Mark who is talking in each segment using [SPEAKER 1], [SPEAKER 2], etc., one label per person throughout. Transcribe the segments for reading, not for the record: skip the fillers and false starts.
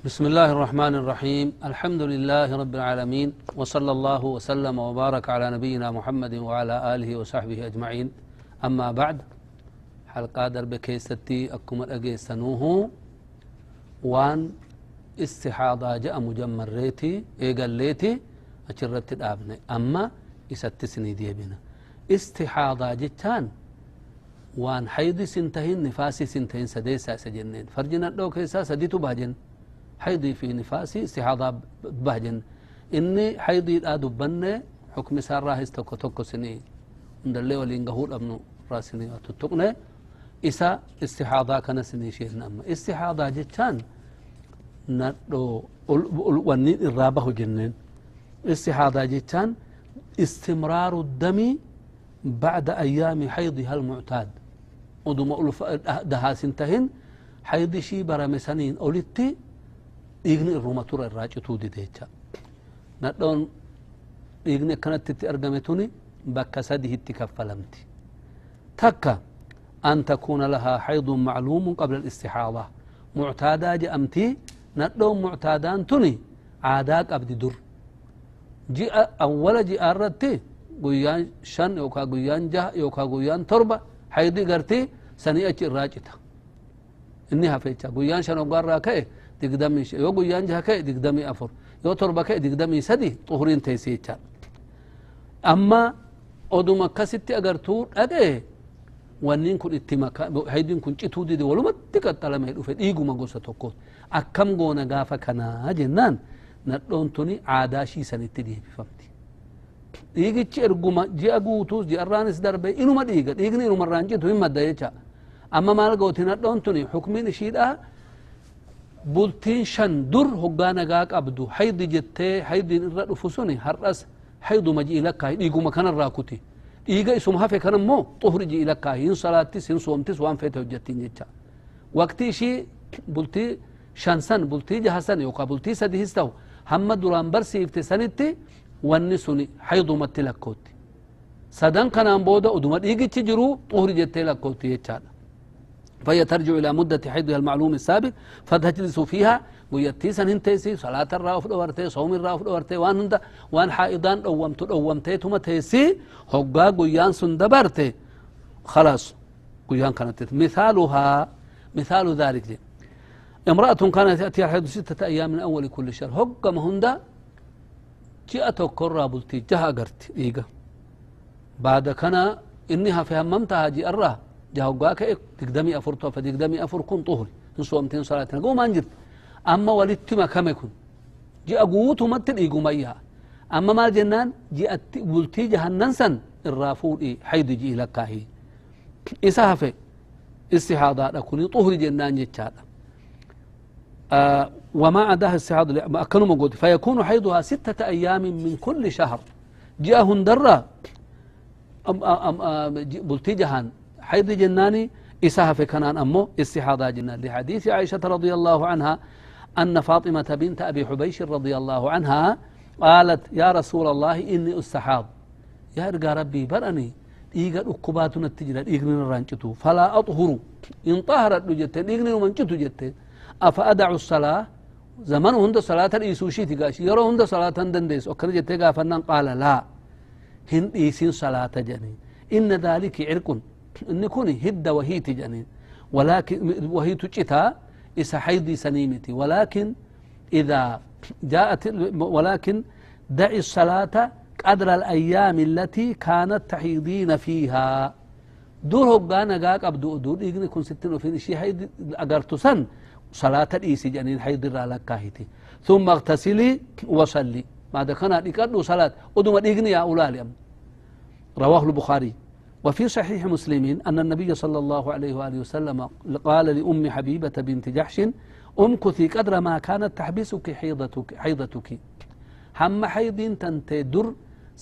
[SPEAKER 1] بسم الله الرحمن الرحيم الحمد لله رب العالمين وصلى الله وسلم وبارك على نبينا محمد وعلى آله وصحبه أجمعين أما بعد حلقة درب كيستي أكم الأجيسنوه وان استحاضة جاء مجمر ريتي إيقال ليتي أشرت الآبنة أما إستسني دي بنا استحاضة جتان وان حيض سنتهين نفاسي سنتهين سديسا سجنين فرجنا لو كيسا سديتو باجن حيضي في نفاسي استحاضة بهجن إني حيضي الآدو بني حكم سار راهز توكو توكو سني ندلي ولينقهول أبنو راسني وتتقني إسا استحاضة كان سني شيئا أما استحاضة جتان ندو ونين الرابه جنين استحاضة جتان استمرار الدم بعد أيام حيضها المعتاد ودم ألف دها سنتهن حيض شي برمسانين أولتي إيغني الروماتور الراجع تودي ديتشا ندون إيغني كانت تتأرقمتوني بكسده التكفلمتي تكا أن تكون لها حيض معلوم قبل الاستحاضة معتادة جأمتي ندون معتادان توني عاداك أبدي در جاء أول جاء الرتي قيان شن يوكا قيان جه يوكا قيان تربة حيضي قرتي سنيئة الراجتها إنها فيتشا قيان شن وقار راكيه دقدمي يو قيان جه كيه دقدمي أفر يو تربة كيه دقدمي سدي طهرين تيسيتشا أما أدوما كستي أقرتور أديه وانين كن اتماكا حيدين كن چتو دي ولمتك التلمي الوفيد إيقو مقوسة توقوت أكم قونا قافا كنا جنان ندون توني عاداشي سنتي دي بفهمتي dhiigichi erguma ji'a guutuus ji'arraanis darbe inuma dhiiga dhiigni inuma raanjitu hin madda jecha amma maal gootin hadhoon tuni xukmiin ishiidha bultiin shan dur hoggaa nagaa qabdu haydi jettee haydiin irra dhufu suni har'as hayduma ji'i lakkaahi dhiiguma kanarraa kuti dhiiga isuma hafe kan ammoo xuhri ji'i lakkaahi hin salaattis hin soomtis waan feete hojjettiin jecha waqtii ishii bultii shan san bultii jaha san yookaa bultii sadihis ta'u hamma duraan barsiifte sanitti wanni suni haydumatti lakkooti sadan kanaan booda uduma dhiigichi jiru طهري jettee lakkooti jechaadha فهي ترجع إلى مدة حيضها المعلوم السابق فتجلس فيها ويتيسا هنتيسي صلاة الراف دورتي صوم الراف دورتي وان هندا وان حائضان دومتي تما تيسي هقا قيان سندبرتي خلاص قيان كانت مثال ذلك دي. امرأة كانت تأتي الحيض 6 أيام من أول كل شهر هقا مهندا جاءتو كرة بلتي جها قرت إيقا بعد كان إنها فهممتها جي أراه جاء قاك تقدمي أفرتها فتقدمي أفر كن طهري نصومتين صلاتنا قوم أنجرت أما ولدتما كم يكون جاء قوت متن إيقو ميها أما ما جنان جاءت بلتي جهننسا الرافور إيه حيد جي لكاهي إساها في استحاضات أكوني طهري جنان جتشاد وما عداها استحاضة أكنوا موجود فيكون حيضها 6 أيام من كل شهر جاءهن درة بلتي جهان حيض جناني إساها في كنان أمه استحاضة جنان لحديث عائشة رضي الله عنها أن فاطمة بنت أبي حبيش رضي الله عنها قالت يا رسول الله إني استحاض يا إرقى ربي برأني إيقى أكباتنا التجرى إيقى نرانجتو فلا أطهر إن طهرت لجتين إيقى نرانجتو جتين أفأدع الصلاة زمان هند صلاة الإيسوشي تقاشي يرى هند صلاة دنديس وكان جتقى فنان قال لا هند إيسين صلاة جنين إن ذلك عرق إن كوني هد وهيت جنين ولكن وهيت جتا إسا حيضي سنيمتي ولكن إذا جاءت ولكن دعي الصلاة قدر الأيام التي كانت تحيضين فيها دور هقانا قاك أبدو دور إيقني كن 60 وفين شي حيض أقرتو سن صلاة الإيسي جانين حيض الرالاكاهتي ثم اغتسلي وصلي بعد كان لكادو صلاة ودوما إيقني يا أولالي رواه البخاري وفي صحيح مسلمين أن النبي صلى الله عليه وآله وسلم قال لأم حبيبة بنت جحش أمكثي قدر ما كانت تحبسك حيضتك هم حيضين تنتي در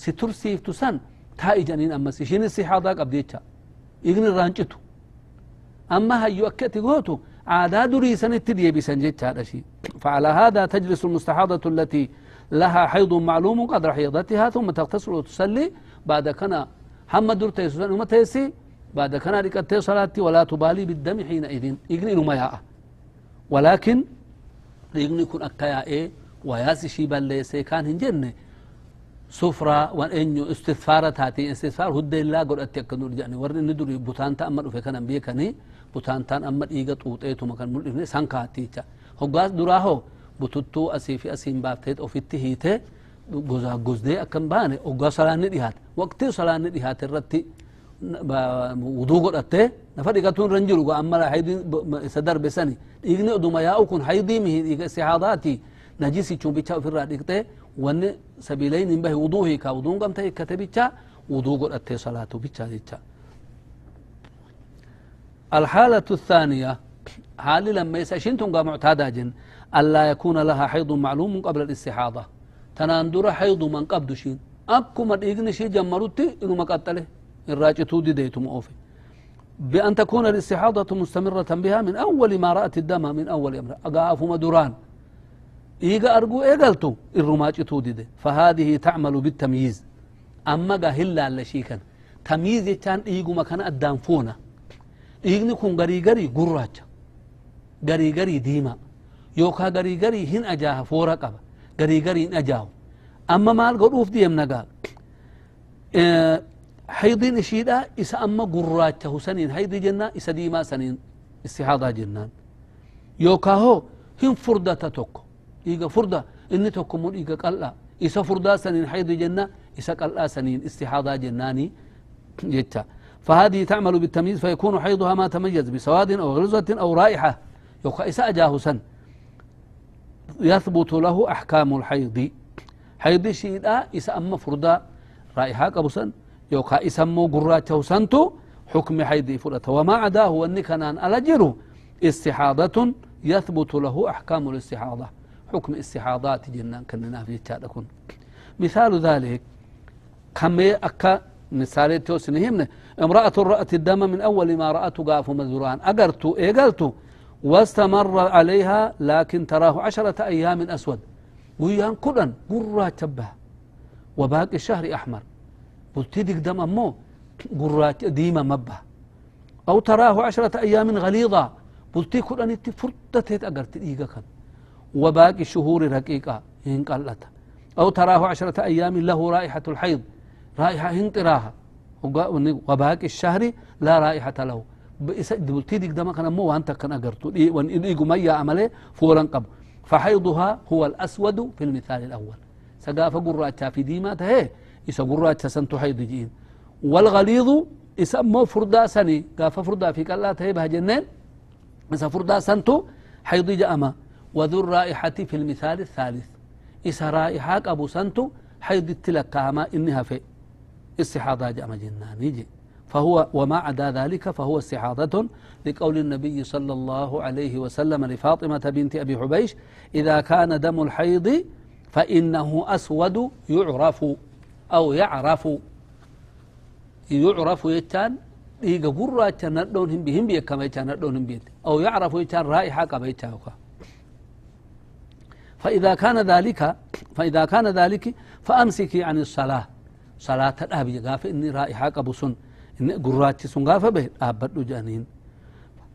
[SPEAKER 1] سترسيف تسن تاي جانين أما سيشين السيحاضاك أبديتها إيقني رانجتو أما هاي يؤكد قوتو عادا دريسا التدي بسنجت هذا شيء فعلى هذا تجلس المستحاضة التي لها حيض معلوم قدر حيضتها ثم تغتسل وتصلي بعد كان حمد درت يسوسن وما تيسي بعد كان لك صلاتي ولا تبالي بالدم حينئذ يقنين ما ياء ولكن dhiigni kun akka yaa'ee wayaas ishii balleessee kaan hin jenne sufraa waan eenyu istiffaara taate istiffaar huddeellaa godhatti akka nu jedhani warri inni duri butaanta amma dhufe kanan beekanii butaantaan amma dhiiga xuuxeetuma kan mul'ifne san kaatticha hoggaas duraa hoo bututtuu asii fi asiin baafteet ofitti hiitee gozdee akkan baane hoggaa salaanni dhihaate waqtii salaanni dhihaate irratti wuduu godhattee nafa dhiqatuun irra hin jiru amma haydii isa darbe sani dhiigni oduma yaa'u kun haydii mihi dhiiga istihaadaati najisichuun bicha ofirraa dhiqxee wanni sabiilayn hin bahe wuduu hiika wuduun gamta hiikkate bicha wuduu godhattee salaatu bicha jecha الحالة الثانية حال لما يسأشنتم معتادا جن ألا يكون لها حيض معلوم قبل الاستحاضة تناندر حيض من قبض شين أكو ما إيغني شي جمروتي إنو مقتله الراجتو دي ديتم أوفي بأن تكون الاستحاضة مستمرة بها من أول ما رأت الدم من أول أمر أقاف مدوران إيغا أرقو إيغلتو الرماجتو دي دي فهذه تعمل بالتمييز أما قاهلا لشيكا تمييز يتان إيغو مكان الدانفونة dhiigni kun garii garii gurraacha garii garii diima yookaa garii garii hin ajaaha foora qaba garii garii hin ajaahu amma maal godhuuf deemna gaa haydiin ishiidha isa amma gurraacha husaniin haydii jennaa isa diimaa saniin istihaadaa jennaan yookaa hoo hin furdata tokko dhiiga furda inni tokko mu dhiiga qal'aa isa furdaa saniin haydii jenna isa qal'aa saniin istihaadaa jennaanii jecha فهذه تعمل بالتمييز فيكون حيضها ما تميز بسواد أو غلظة أو رائحة يوكا إسا أجاه سن يثبت له أحكام الحيض حيض شيئا إسا أما فردا رائحة أبو سن يوكا إسا مو قراته سنتو حكم حيض فردا وما عداه والنكنان ألجر استحاضة يثبت له أحكام الاستحاضة حكم استحاضات جنان كننا في التالكون مثال ذلك كم أكا مثالي توسنهمنا امرأة رأت الدم من أول ما رأت قاف مذران أقرت إيقلت واستمر عليها لكن تراه 10 أيام أسود ويان كلن قرى تبه وباقي الشهر أحمر بلتدق دم أمو قرى ديما مبه أو تراه 10 أيام غليظة بلتي كلن فرطتت أقرت إيقا وباقي الشهور رقيقة إن قلت أو تراه 10 أيام له رائحة الحيض رائحة هنطراها وباقي الشهر لا رائحة له بلتي ديك دم كان مو وانت كان أقرتو وان إيقو ميا عمله فورا قبل فحيضها هو الأسود في المثال الأول سقاف قراتها في ديمات هي إسا قراتها سنتو حيض جين والغليظ إسا مو فردا سني قاف فردا في كالات هي بها جنين إسا فردا سنتو حيض جأما وذو الرائحة في المثال الثالث إسا رائحة أبو سنتو حيض التلكاما إنها في استحاضة جأما جنان يجي فهو وما عدا ذلك فهو استحاضة لقول النبي صلى الله عليه وسلم لفاطمة بنت أبي حبيش إذا كان دم الحيض فإنه أسود يعرف أو يعرف يتان إيقا قرى ندونهم بهم بيكما يتان ندونهم بيت أو يعرف يتان رائحة كما يتاوكا فإذا كان ذلك فأمسكي عن الصلاة صلاة الأبي قاف إني رائحة قبسن إني قراتي سن قاف به أبدو جانين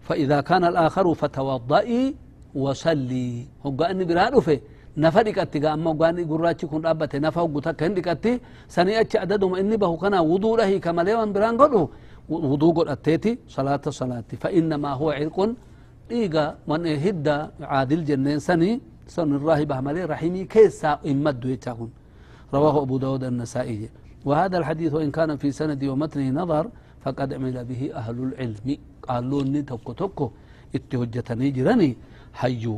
[SPEAKER 1] فإذا كان الآخر فتوضئي وصلي هو أني برادو في نفرق أتقى أما قاني قراتي كن أبتي نفا وقتك هندك أتي سني أتي عددهم إني بهو كان وضو له كما ليوان بران قلو وضو قل أتيتي صلاة فإنما هو عرق إيقا من هد عادل جنين سني سن الراهب عملي رحيمي كيسا إمدو يتاقون رواه أبو داود النسائي وهذا الحديث وإن كان في سند ومتنه نظر فقد عمل به أهل العلم قالوا إني توكو اتهجتني جراني حيو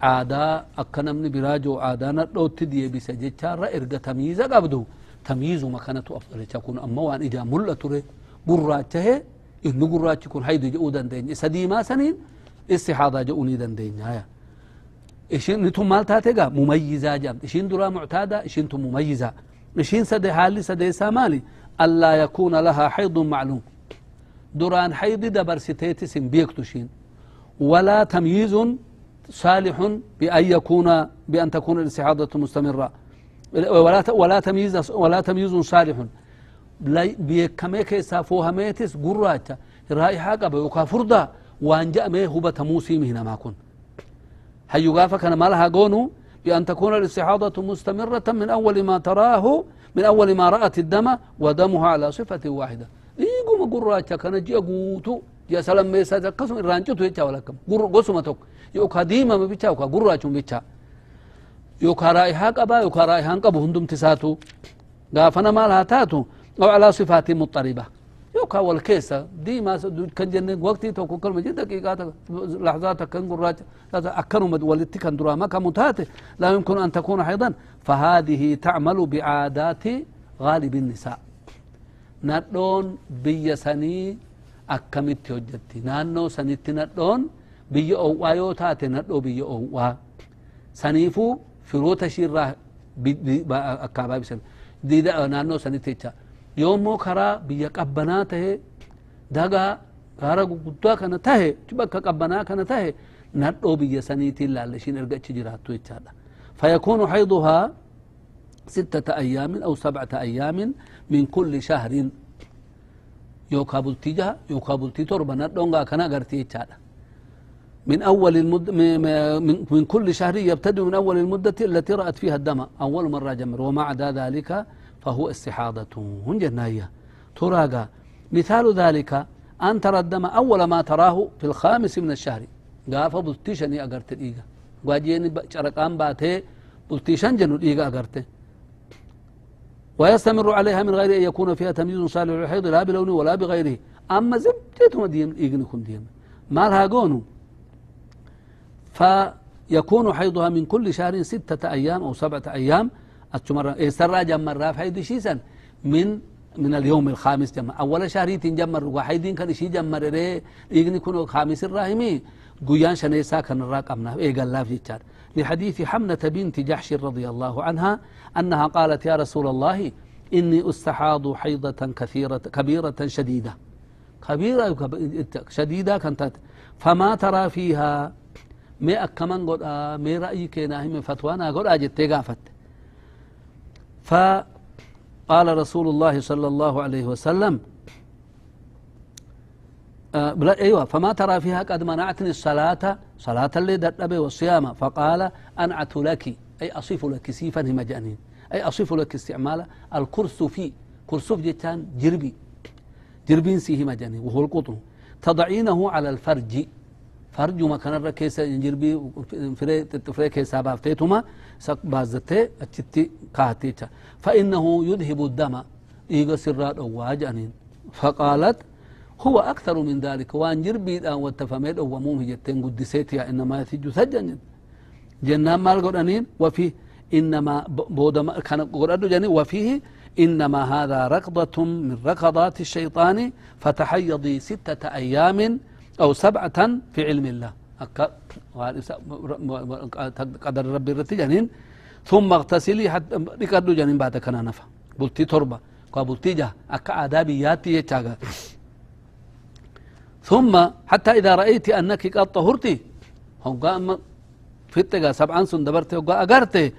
[SPEAKER 1] عادا أكنمني براجو عادانا لو تدي بسجدتار إرقى تمييز قبدو تمييز مكانته أفضل تكون أما وأن إجا ملة تري قراته إنه قرات يكون حيدو جؤودا دين سديما سنين استحاضة جؤوني دين إشين نتم مالتاتيقا مميزة جامد إشين درا معتادة إشين تم مميزة إشين سدي حالي سدي سامالي ألا يكون لها حيض معلوم دران حيض دبر ستيتس بيكتشين ولا تمييز صالح بأن تكون الاستحاضة مستمرة ولا تمييز صالح بيكمي كيسا فوها ميتس قراتا رائحة قبا يوكا فردا وان جاء ميه هو بتموسي مهنا ما كن هيو قافة كان مالها قونو بأن تكون الاستحاضة مستمرة من أول ما تراه من أول ما رأت الدم ودمها على صفة واحدة إيقو ما قراتها كان جي قوتو جي سلام ميسا قسم الرانجتو يتشا ولكم قسمتك يوكا ديما مبيتشا يوكا قراتو مبيتشا يوكا رائحة قبا يوكا رائحة قبا هندم تساتو قافنا مالها تاتو أو على صفات مضطربة يوكا والكيسة ديما كان جنن وقتي توكو كلمة جدا دقيقات لحظات كان قراتو أكنوا ولدتي كان دراما كمتاتي لا يمكن أن تكون حيضا فهذه تعمل بعادات غالب النساء ندون بيسني أكمت وجدتي نانو سنتي ندون بي أووايو تاتي ندو بي أووا سنيفو فروت شيرا أكابا بسن دي نانو سنتي يومو كرا بي قبناته دغا كارا قدوا كان تهي جبك قبنا كان تهي ندو بي سنيتي لالشين ارغچ جراتو يچادا فيكون حيضها 6 أيام أو 7 أيام من كل شهر يوكابل تيجا يوكابل تيتوربا ندونغا كان غرتي يچادا من أول من كل شهر يبتدئ من أول المدة التي رأت فيها الدم أول مرة جمر وما عدا ذلك فهو استحاضة هنجنايا تراغا مثال ذلك أن ترى الدم أول ما تراه في الخامس من الشهر قافا بلتيشني أقرت الإيغا واجيني شرقان باتي بلتيشن جنو الإيغا أقرت ويستمر عليها من غير أن يكون فيها تمييز صالح للحيض لا بلونه ولا بغيره أما زبتهم ديم الإيغا نكون ديم مالها قونو فيكون حيضها من كل شهر 6 أيام أو 7 أيام أتمر سرى جمر راف حيض شيسا من اليوم الخامس جمر أول شهر تنجمر وحيدين كان شي جمر ري يغني كونو خامس الراهمي قيان شنيسا كان الراقمنا قال لا في جار لحديث حمنة بنت جحش رضي الله عنها أنها قالت يا رسول الله إني أستحاض حيضة كبيرة شديدة شديدة كانت فما ترى فيها ما أكمن قد ما رأيك ناهم فتوانا قد أجت قافت فقال رسول الله صلى الله عليه وسلم أيوة فما ترى فيها قد منعتني صلاة اللي دتبه والصيام فقال أنعت لك أي أصف لك سيفا مجانين أي أصف لك استعمال كرسف جتان جربين سيه مجانين وهو القطن تضعينه على الفرج فرج ما كان الركيسة جربي فري كيسا بافتيتما بازته أجتي كاتيتا فإنه يذهب الدم إيغا سرات أو واجانين فقالت هو أكثر من ذلك وان جربي الآن والتفاميد أو مومه جتين قدسيتها إنما يثج سجن جنان مال قرانين وفيه إنما بودما كان قرآن جاني وفيه إنما هذا ركضة من ركضات الشيطان فتحيضي 6 أيام أو 7 في علم الله قدر ربي الرتجانين ثم اغتسلي حتى ركض جانين بعد كان نفع بلتي تربة قابلتي جه أكا عذابياتي يتشاقا ثم حتى إذا رأيت أنك قد طهرتي هم قام فتقى 7 سندبرتي وقا أقرتي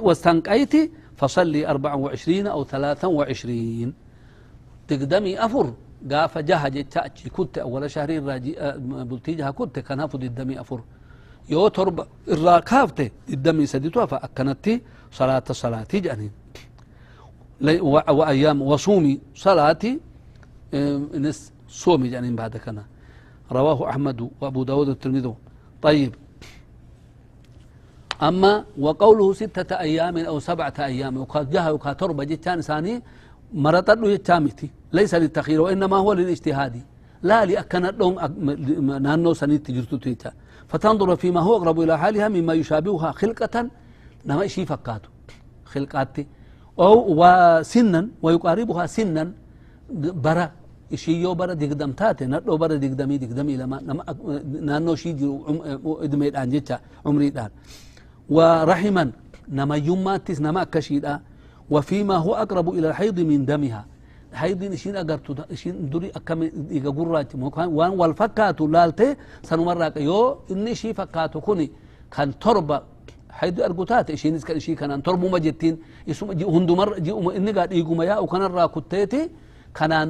[SPEAKER 1] واستنقيت فصلي 24 أو 23 تقدمي أفر قاف جهج تأتي كنت أول شهر الراجي بلتي جها كنت كان هفض الدمي أفر يو ترب الراكافتي الدمي سديتها فأكنتي صلاتي جانين وأيام وصومي صلاتي نس صومي جانين بعد كنا رواه أحمد وأبو داود الترمذي طيب أما وقوله 6 أيام أو 7 أيام وقد جاء وكاترب جتان ثاني مرتد يتامتي ليس للتخير وإنما هو للاجتهاد لا لأكنت لهم نانو سنيت تجرتو تيتا فتنظر فيما هو أقرب إلى حالها مما يشابهها خلقة نما شي فكاتو خلقاتي أو وسنا ويقاربها سنا برا إشيو برا دقدم تاتي نرلو برا دقدمي لما نانو شي ادمي الآن جيتا عمري الآن ورحما نما يماتس نما كشيدا وفيما هو أقرب إلى الحيض من دمها حيض إشين أقرتو إشين دوري أكم إيقا قرات وان والفكاتو لالتي سنمرق يو إني شي فكاتو كوني كان تربة حيض أرقوتات إشين إسكال إشي كان تربو مجتين هندو مر إني قاد إيقو ميا وكان الراكوتيتي كانان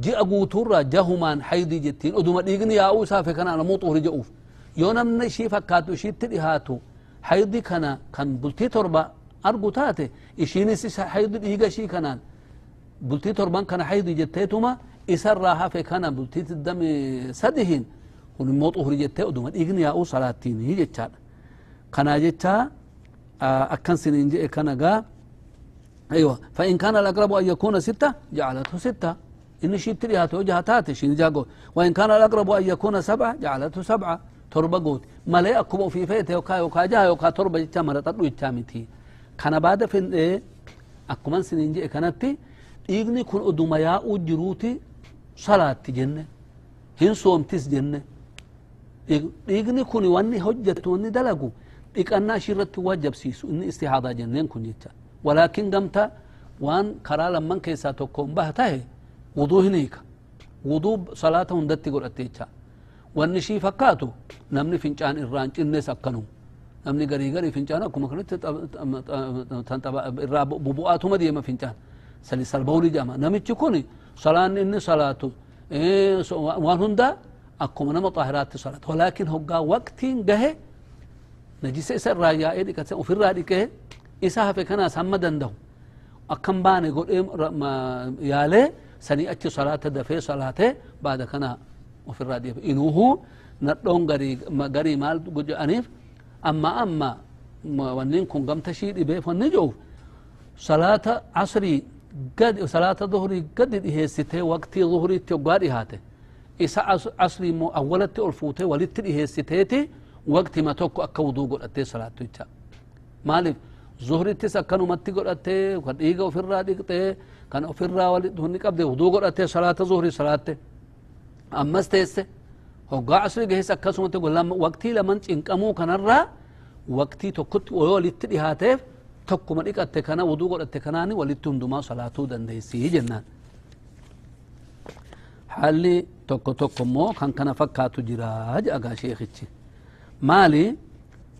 [SPEAKER 1] جي أقوتورا جهمان حيضي جتين ودوما إيقني يا أوسا فكان أنا مو طهر جؤوف يونم نشي فكاتو شي تدهاتو حيض كان بلتي تربة أرجو تاته إشيني سيس حيض إيجا شي كانان بلتي تربان كان حيض جتيتما إسر راها في كان بلتي الدم سدهين ونموت أهري جتة ودوما إغنيا أو صلاتين هي جتة كان جتة أكن سنين جاء كان جا أيوة فإن كان الأقرب أن يكون ستة جعلته ستة إن شيء تريها توجه تاتي شين جاكو وإن كان الأقرب أن يكون سبعة جعلته سبعة تربة قوت ما لا يأكبوا في فيته وكا جاه وكا تربة جتا مرة تطلو التامتي كان بعد في أكمان سنين جاء كانت إغني كن أدومياء جروتي صلاة جنة هن صومتس جنة إغني كن واني حجة واني دلقو إقنا شرط واجب سيسو إني استحاضة جنين كن جتا ولكن قمت وان كرا لمن كيسا تكون بهته وضوء هنيك وضوء صلاة هندت قول أتيجا وان شي فكاتو نمني فنجان الرانج الناس أكنو نمني غري فنجان أكو مكنت تنتبع الراب ببوآتو مديما فنجان سلسل بولي جاما نمي تكوني صلاة إني صلاة وان هندا أكو منما طاهرات صلاة ولكن هقا وقت جهه نجيس إسر راجع إيدي كتسا وفي الرادي كه إساها في كنا سمدن ده أكم باني قول يالي سني أتي صلاة دفي صلاة بعد كنا وفي الرادي إنوه نطلون غري مال قجو أنيف أما ونين كون قم تشيد إبه فنجو صلاة عصري قد صلاة ظهري قد إيه ستة وقت ظهري تقاري هاته إسا عصري مو أولت ألفوته ولت إيه ستة وقت ما توكو أكا وضوء قل أتي صلاة تجا مالف ظهري تسا كانوا متي قل أتي وقد إيقا وفي الرادي كان وفي الرادي هني قبضي وضوء قل أتي صلاة ظهري صلاة أما استيسي هقا عصري جهيس أكا سمتي قل لما وقتي لمن انقمو كان الرا وقتي توكت وولت إهاتيف توكو من إيقا أتي كان وضوء قل أتي كاناني ولتهم دما صلاة دنديسي جنان حالي توكو مو كان فكاتو جراج أقا شيخي مالي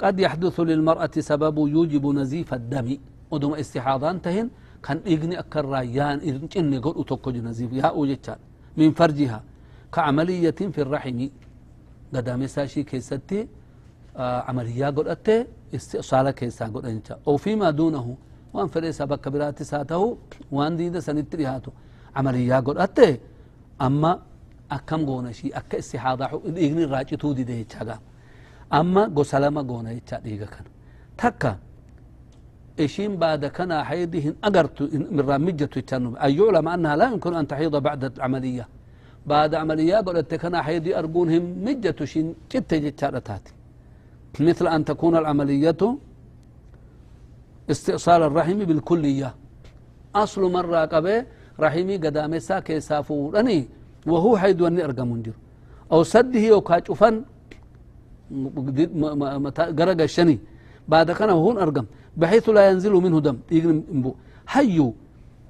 [SPEAKER 1] قد يحدث للمرأة سبب يوجب نزيف الدم ودم استحاضان تهن كان إغني أكر رايان إني قل أتوكج نزيف يا أوجتان من فرجها كعملية في الرحم قدام ساشي كيستي عملية قل أتي استئصال كيسا قل أنت أو فيما دونه وان فريسا بكبرات ساته وان ديدا سنتريهاته عملية قل أتي أما أكم قونشي أكا استحاضة إغني راجي تودي ده يتشاقا أما قسلما قونا يتشاديقا كان تكا إشين بعد كان حيدهن أقرت من رامجة يتشانب أن يعلم أنها لا يمكن أن تحيض بعد العملية بعد عملية قلت كان حيدي أرقونهم مجة شين جت يتشادتات مثل أن تكون العملية استئصال الرحم بالكلية أصل مرة قبل رحمي قدامي ساكي سافورني وهو حيد واني أرقى منجر أو سده وكاچفن قرق الشني بعد كان هون أرقم بحيث لا ينزل منه دم يقني حيو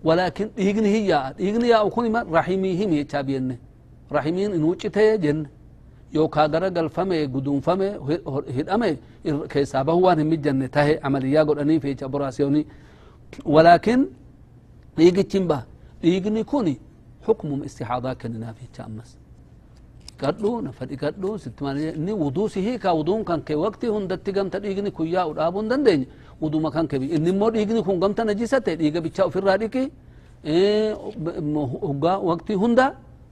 [SPEAKER 1] ولكن يقني هي أو كوني ما رحميهم يتابين رحمين إنوچته جن يوكا قرق الفمي قدوم فمي هدأمي كيسابه وانهم الجنة تهي عملية قرأني في براسيوني ولكن يقني تنبه يقني كوني حكم استحاضا كننا في تأمس قدو نفدي قدو ستمانية إني وضوء سيهيكا وضوء كان كي وقتي هندت قمت إيغني كويا ودابون دندين وضوء ما كان كبي إني مود إيغني كون قمت نجيسة إيغا بيتشاو في الراديكي هقا وقتي هندا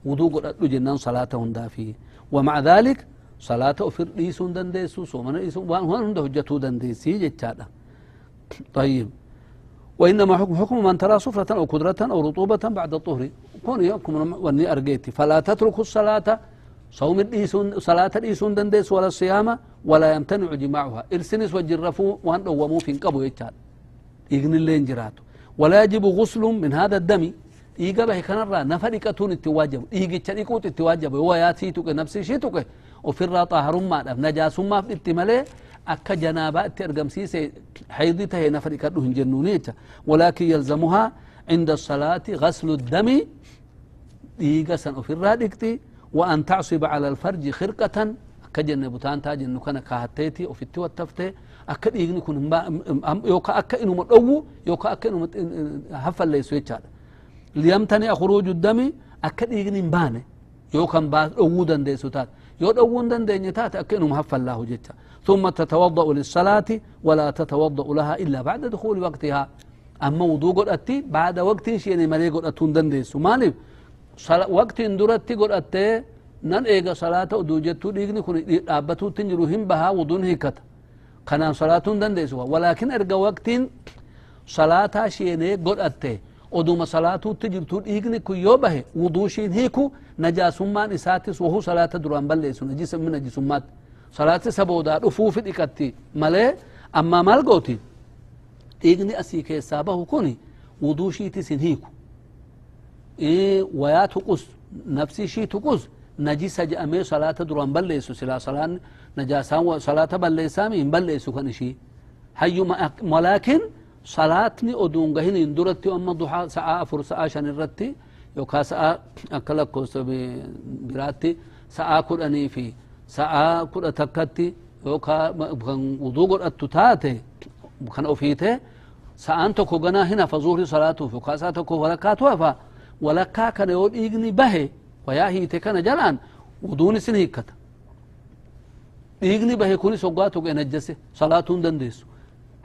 [SPEAKER 1] وضوء قدو جنان صلاة هندا فيه ومع ذلك صلاة أفر ليسون دنديسو سومنا ليسون وان هندا هجتو دنديسي جتشادا طيب وإنما حكم من ترى صفرة أو قدرة أو رطوبة بعد الطهر كون يحكم واني أرقيتي فلا تترك الصلاة صوم الإيسون صلاة الإيسون دندس ولا الصيام ولا يمتنع جماعها إرسنس وجرفوا وان دوموا في انقبو يتشال يغني اللين جراتو ولا يجب غسل من هذا الدم إيقا به كان الرا نفرقتون التواجب إيقا تشريكوت التواجب هو ياتيتك نفسي شيتك وفي الرا طاهر ما نجاس ما في التمالي أكا جنابات ترقم سيسي حيضته نفرقتون جنونيتا ولكن يلزمها عند الصلاة غسل الدم إيقا سن في الرا ديكتي وأن تعصب على الفرج خرقة كجن بوتان تاج إنه كان كهتيتي أو في التوى التفتة أكد يجني كون يوكا أكا إنه مدعو يوكا أكا إنه هفل ليس يتشال ليمتنع خروج الدم أكد يجني مبانة يوكا مباس أودا ديسوتات يودون دندن تات أكنه محف الله جتا ثم تتوضأ للصلاة ولا تتوضأ لها إلا بعد دخول وقتها أما وضوء قرأتي بعد وقت شيء مالي قرأتون دندن سمالي وقت اندرتي قرأتي نن إيغا صلاة ودوجتو ديغني كن أبتو تنجروهم بها وضون هيكت كنان صلاة دندن سوا ولكن إرغا وقت صلاة شيء قرأتي ودوما صلاة تجرتو ديغني كن يوبه وضوشين هيكو نجاسمان إساتس وهو صلاة دران بلسو نجس من نجسمات صلاة سبودا رفوف الإكتي مالي أما مالقوتي ديغني أسيكي سابه كوني وضوشي تسنهيكو ويا تقص نفسي شي تقص نجس جأمي صلاة دران بلسو سلا صلاة نجاسان وصلاة بلسامي بلسو كنشي حيو ولكن صلاتني أدونغهن اندرتي أما ضحى ساعة فرساء شنرتي يوكا ساعة أكلكوس براتي ساعة كرأني في ساعة كرأ تكتي يوكا وضوغر التتاتي كان أفيته ساعة تكو غنا هنا فظهر صلاته فوكا ساعة تكو ولكاتوا ولكا كان يقول إيغني به وياهي تكن جلان ودون سنهيكت إيغني به كوني سوقاتو نجسه صلاة دنديسو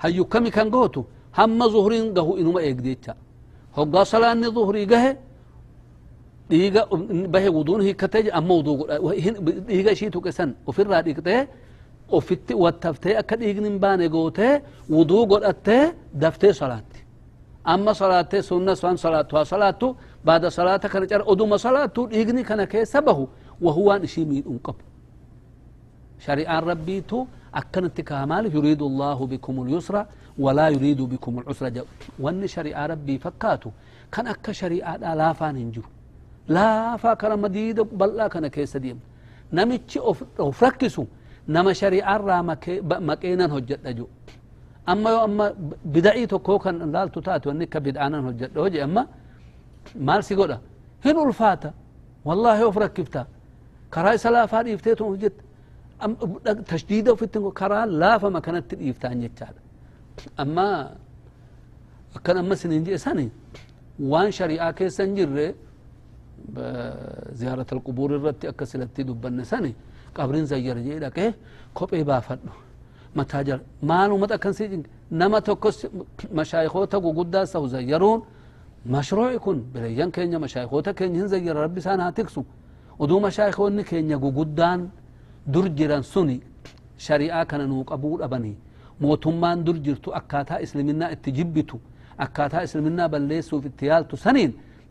[SPEAKER 1] هيو كمي كان قوتو هم ظهرين قهو إنما إيقديتا هقا صلاة ظهري قهي ديغا به ودون هيكتج أما وضوء ديغا شيتو كسن وفي الراد إيقته وفي واتفتي أكد إيغنين باني قوته وضوء قرأته دفتي صلاة أما صلاة سنة سوان صلاة بعد صلاة كان جار أدوم صلاة إيغني كان كيسبه وهو نشي مين أنقب شريعة ربيتو أكنت كامال يريد الله بكم اليسر ولا يريد بكم العسر وان شريعة ربي فكاتو كان أك شريعة لا فان هنجو لا فاكر مديد بل لا كان كيس ديم نمتش أفركسو نما شريعة را مكينا هجت أجو أما بدعيتو كوكا لالتو تاتو أنك بدعانا هجت هجي أما مال سيقولا هنو الفاتة والله أفركفتا كراي سلافات يفتيتو هجت تشديده في التنقو كرال لا فما كانت تليفتان يتعالى أما كان أما سننجي سنين وان شريعة كيسان جره بزيارة القبور الرتي أكسلتي دبن سني قبرين زير جيلك كوبي بافدنو متاجر مالو متى كان سيجن نما تكس مشايخوتا وقداسة وزيرون مشروع يكون بليان كينيا مشايخوتا كينيا زير ربي سانا تكسو ودو مشايخون كينيا قدان درجران سني شريعة كان نوقبول أبني موتمان درجرتو أكاتا إسلامنا اتجبتو أكاتا إسلامنا بلسو في التيالتو سنين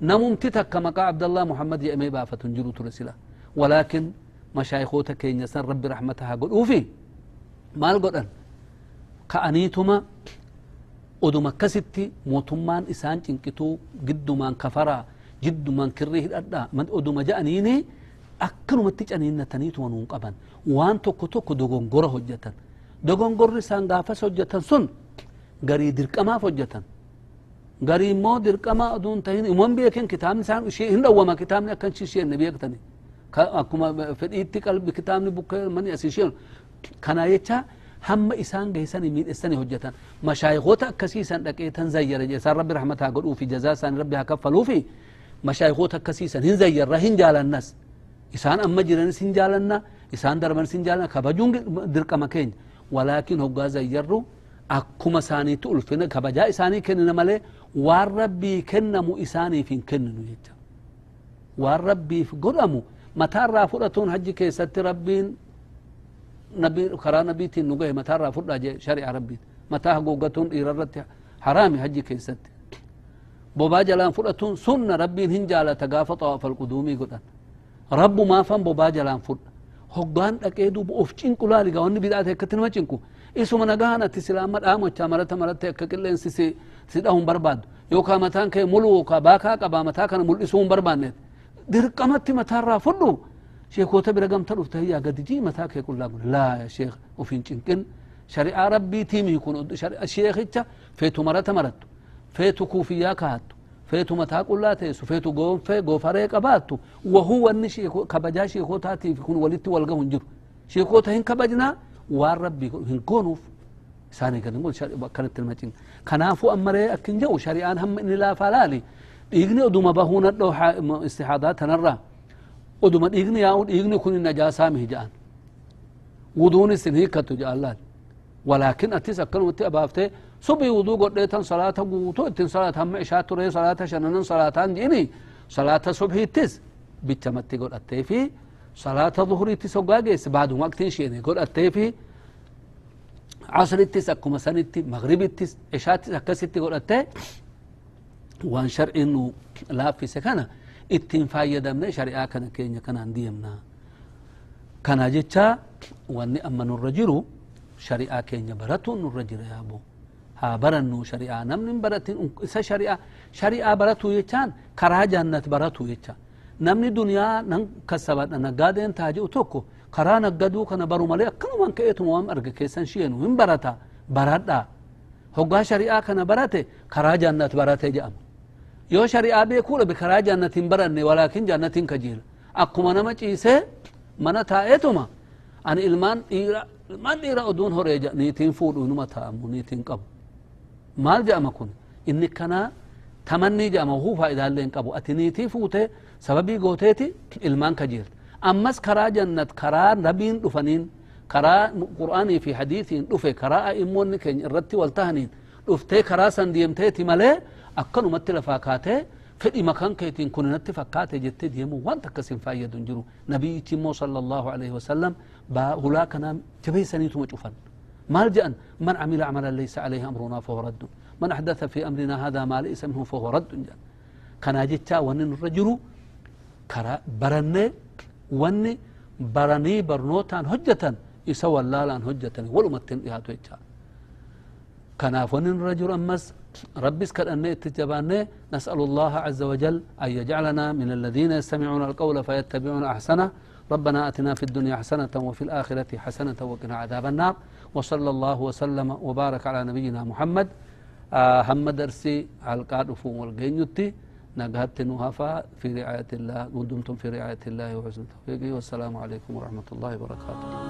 [SPEAKER 1] نممتتك كما قال عبد الله محمد يأمي بافة جلو ترسله ولكن مشايخوتا كين يسن رب رحمتها قل أوفي ما القرآن كأنيتما ودما كستي موتمان إسان تنكتو قد من كفرا جد من كريه الأدى من ودما جأنيني أكنو متجأنين نتنيت وننقبا وان توكو توكو دوغنغورة هجتا دوغنغور رسان غافس هجتا سن غري درقما فجتا غري مو درقما أدون تهين إمام بيكين كتاب نسان شيء هند وما كتاب نكن شيء النبي يكتني أكما فديتي قلب كتاب نبوك من يسيشين كان يتا هم إسان جيسان يمين إساني هجتا مشايخوتا كسيسان لكيتن زير جيسان ربي رحمتها قلوا في جزاسان ربي هكفلوا في مشايخوتا كسيسان هن زير رهن جال الناس إسان أما جيران سنجالنا إسان درمان سنجالنا كبجون درقما كين ولكن هو زيرو أكما ساني تؤلفنا كبجا إساني كننا مالي والربي كنمو إساني فين كننو يجا والربي في قرأمو متى رافرتون حج كيست ربين نبي خرا نبيتي نقوه متى رافر شريع ربي متى قوقتون إرارت حرامي حج كيست بوبا جلان فرتون سنة ربين هنجالة تقافة طواف القدومي قدان رب ما فهم بوبا جلان فر هقان أكيدو بأوف چنكو لالي قواني بداية هكتن ما چنكو إسو من أغانا تسلامات آمو چا مرتا مرتا ككلين سيدهم برباد يوكا متان كي ملوكا باكا قبا متا كان مل إسوهم برباد نت درقمت متا رافضو شيخو تبرا قم تلوف تهيا قد جي متا كي قل لا يا شيخ وفين چنكن شريعة ربي تيمي يكون الشيخ فيتو مرتا مرتو فيتو كوفيا كهاتو فيتو متا قل تيسو فيتو قوم في قوفاريك أباتو وهو النشيخو كبجا شيخو تاتي فيكون ولدت والقه هنجر شيخو تهين كبجنا والربي هنكونوف ساني كان نقول كانت المتين كنافو أمري أكن جو شريعان هم إن لا فلالي يغني أدوما بهونا لو استحاضات نرى ودما ديغني يا ديغني كن النجاسة مهجان وضون سنهيكة جالات ولكن أتيس أكلم أتي أبافتي صبي وضو قديتا صلاة قوتو اتن صلاة هم عشاء تري صلاة شنن صلاة جيني صلاة صبح تس بيتمتي قد أتي في صلاة ظهر تس وقاقيس بعد وقت شيني قد أتي في عصر تس أكما سنتي مغرب تس عشاء تس أكستي قد أتي وان شرع إنه لا في سكنة اتن فايدة من شرعا كان كينيا كان عنديمنا كان جيتشا واني أمن الرجل شريعة كينيا براتو الرجل يا أبو ها برنو شريعة نمن براتين إسا شريعة براتو يجان كرها جنة براتو يجان نمن دنيا نن كسبت نقادين تاجئ توكو كرها نقادو كان برو ملي أكنو من كأيتو موام أرغ كيسان شيئنو هم براتا براتا هقا شريعة كان براتي كرها جنة براتي جام يو شريعة بيكول بكرها جنة برني ولكن جنة كجيل أقوم نمج إيسي من تايتو ما أن إلمان إيرا أدون هريجا نيتين فود ونما تامو نيتين قبو مال جاء كن إنك كنا تمني جاء هو فائدة لين قبو أتنيتي فوته سببي قوتيتي إلمان كجير أمس كرا جنة كرا نبين دفنين كرا قرآني في حديثين دفه كرا إمون كن الرتي والتهنين دفتي كرا سنديمتي ملي أكنو متل فاكاته فدي مكان كيتين كن نتفكاته جتي ديمو وانت كسين فايد جرو نبي تيمو صلى الله عليه وسلم با هلاكنا جبي سنيتو مجوفن مال جأن من عمل عملا ليس عليه أمرنا فهو رد من أحدث في أمرنا هذا ما ليس منه فهو رد جأن كان جتا ونن الرجل كرا برني وني برني برنوتان هجة يسوى اللالان هجة ولو متن إهاتو يجا كان ونن الرجل أمس ربس كأنه اتجابانه نسأل الله عز وجل أن يجعلنا من الذين يستمعون القول فيتبعون أحسنه ربنا أتنا في الدنيا حسنة وفي الآخرة حسنة وقنا عذاب النار وصلى الله وسلم وبارك على نبينا محمد هم درسي على القادفون والقينيتي نقهت نهافا في رعاية الله ودمتم في رعاية الله وحسن توفيقه والسلام عليكم ورحمة الله وبركاته